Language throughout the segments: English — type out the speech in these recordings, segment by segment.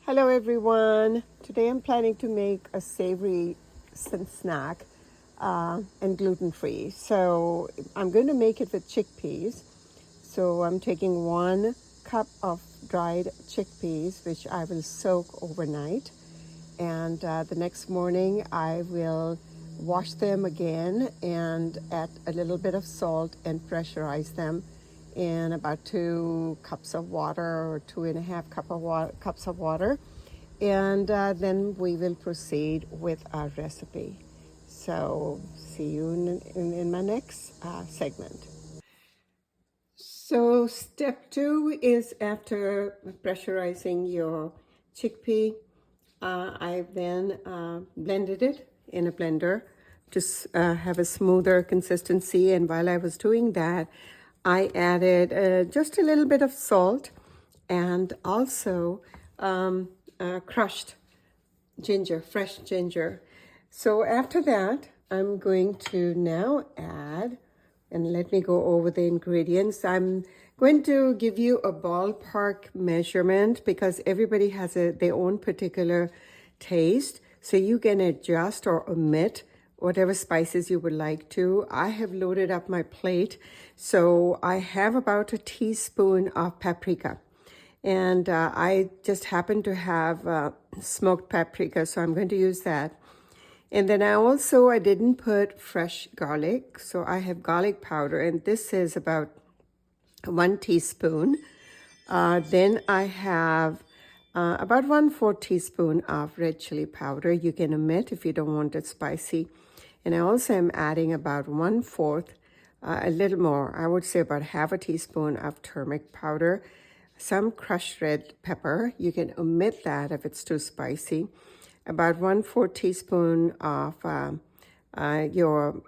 Hello everyone. Today I'm planning to make a savory snack and gluten-free. So I'm going to make it with chickpeas. So I'm taking 1 cup of dried chickpeas, which I will soak overnight. And the next morning I will wash them again and add a little bit of salt and pressurize them in about 2 cups of water or 2.5 cups of water. And then we will proceed with our recipe. So see you in my next segment. So step 2 is after pressurizing your chickpea. I then blended it in a blender to have a smoother consistency. And while I was doing that, I added just a little bit of salt and also crushed ginger, fresh ginger. So after that, I'm going to now add, and let me go over the ingredients. I'm going to give you a ballpark measurement because everybody has their own particular taste. So you can adjust or omit whatever spices you would like to. I have loaded up my plate. So I have about a teaspoon of paprika. And I just happen to have smoked paprika, so I'm going to use that. And then I didn't put fresh garlic, so I have garlic powder, and this is about 1 teaspoon. Then I have about 1/4 teaspoon of red chili powder. You can omit if you don't want it spicy. And I also am adding about 1/4, a little more, I would say about 1/2 teaspoon of turmeric powder, some crushed red pepper. You can omit that if it's too spicy. About 1/4 teaspoon of your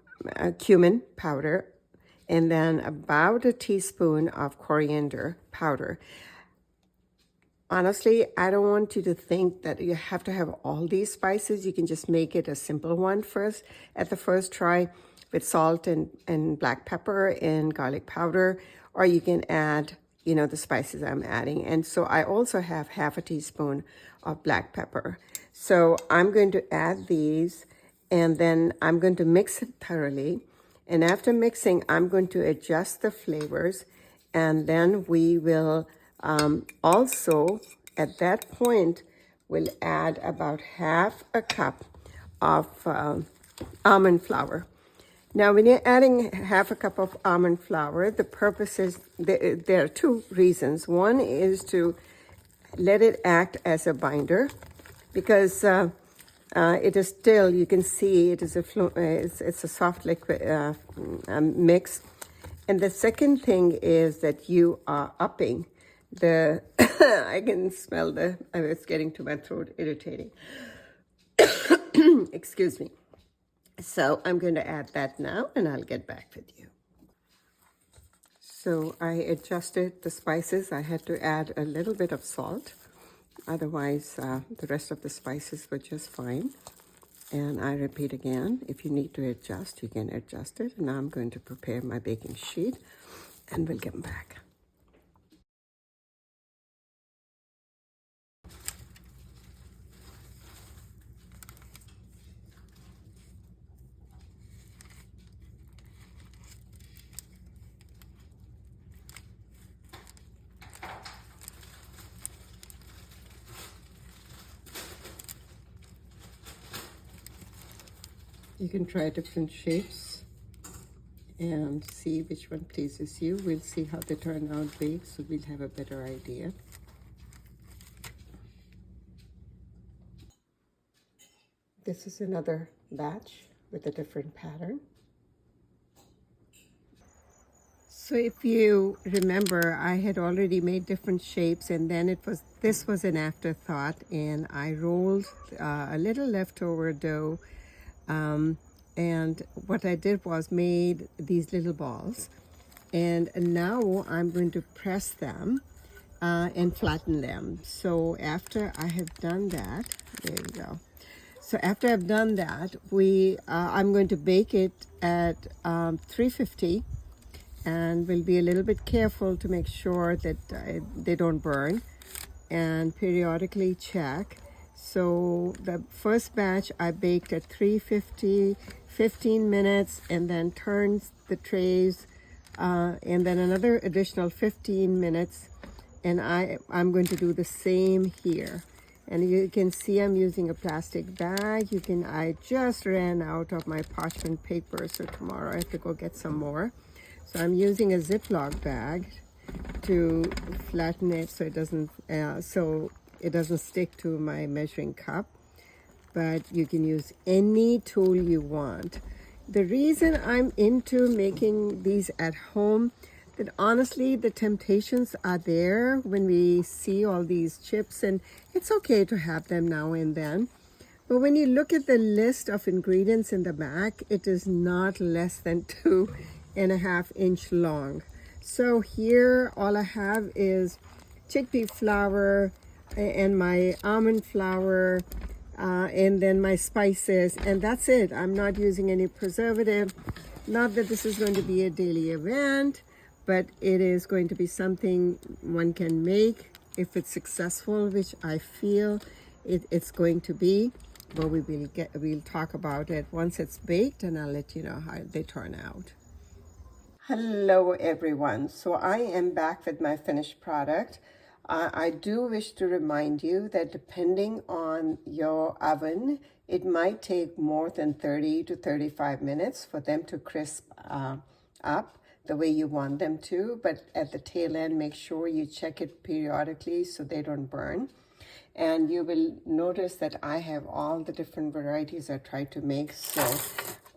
cumin powder, and then about a teaspoon of coriander powder. Honestly, I don't want you to think that you have to have all these spices. You can just make it a simple one first at the first try with salt and black pepper and garlic powder, or you can add the spices I'm adding. And so I also have 1/2 teaspoon of black pepper. So I'm going to add these, and then I'm going to mix it thoroughly. And after mixing, I'm going to adjust the flavors, and then we will also, at that point, we'll add about 1/2 cup of almond flour. Now, when you're adding 1/2 cup of almond flour, the purpose is, there are 2 reasons. One is to let it act as a binder, because it is still, you can see it is it's a soft liquid mix. And the second thing is that you are upping the, I can smell it's getting to my throat, irritating. Excuse me. So I'm going to add that now, and I'll get back with you. So I adjusted the spices. I had to add a little bit of salt. Otherwise, the rest of the spices were just fine. And I repeat again, if you need to adjust, you can adjust it. Now I'm going to prepare my baking sheet, and we'll get back. You can try different shapes and see which one pleases you. We'll see how they turn out big, so we'll have a better idea. This is another batch with a different pattern. So if you remember, I had already made different shapes, and then this was an afterthought, and I rolled a little leftover dough, and what I did was made these little balls, and now I'm going to press them and flatten them. So after I have done that, there we go. So after I've done that, I'm going to bake it at 350, and we'll be a little bit careful to make sure that they don't burn. and periodically check. So the first batch I baked at 350, 15 minutes, and then turned the trays, and then another additional 15 minutes. And I'm going to do the same here. And you can see I'm using a plastic bag. I just ran out of my parchment paper, so tomorrow I have to go get some more. So I'm using a Ziploc bag to flatten it so it doesn't stick to my measuring cup. But you can use any tool you want. The reason I'm into making these at home, that honestly the temptations are there when we see all these chips, and it's okay to have them now and then. But when you look at the list of ingredients in the back, it is not less than 2.5 inch long. So here all I have is chickpea flour and my almond flour, and then my spices, and that's it. I'm not using any preservative. Not that this is going to be a daily event, but it is going to be something one can make if it's successful, which I feel it's going to be. But we'll talk about it once it's baked, and I'll let you know how they turn out. Hello everyone. So I am back with my finished product. I do wish to remind you that depending on your oven, it might take more than 30 to 35 minutes for them to crisp up the way you want them to. But at the tail end, make sure you check it periodically so they don't burn. And you will notice that I have all the different varieties I try to make. So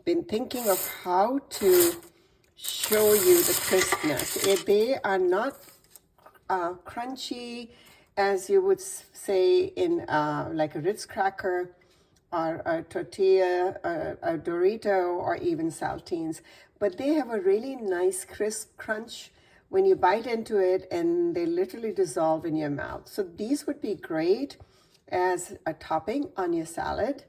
been thinking of how to show you the crispness. They are not crunchy as you would say in like a Ritz cracker or a tortilla, a Dorito, or even saltines. But they have a really nice crisp crunch when you bite into it, and they literally dissolve in your mouth. So these would be great as a topping on your salad,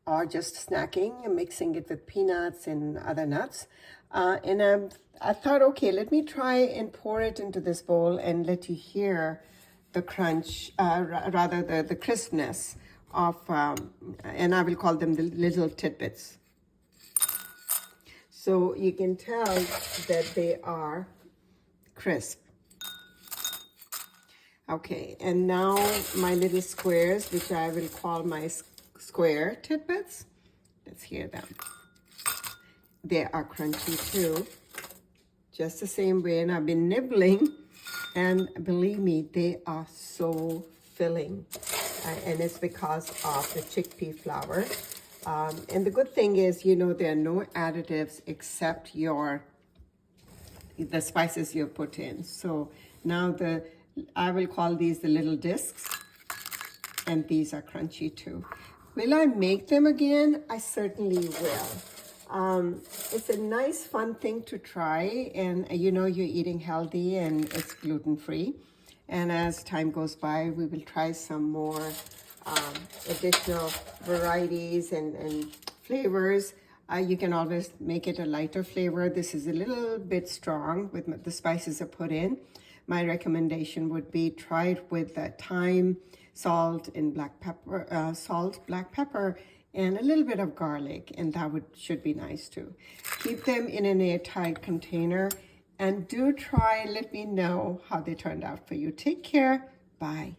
or just snacking and mixing it with peanuts and other nuts. I thought, okay, let me try and pour it into this bowl and let you hear the crunch, rather the crispness of, and I will call them the little tidbits. So you can tell that they are crisp. Okay, and now my little squares, which I will call my square tidbits. Let's hear them. They are crunchy too, just the same way, and I've been nibbling, and believe me, they are so filling, and it's because of the chickpea flour. And the good thing is, you know, there are no additives except the spices you put in. So now I will call these the little discs, and these are crunchy too. Will I make them again? I certainly will. It's a nice, fun thing to try, and you know you're eating healthy and it's gluten-free. And as time goes by, we will try some more additional varieties and flavors. You can always make it a lighter flavor. This is a little bit strong with the spices I put in. My recommendation would be try it with thyme, salt, and black pepper, black pepper, and a little bit of garlic, and that should be nice too. Keep them in an airtight container, and do try and let me know how they turned out for you. Take care. Bye.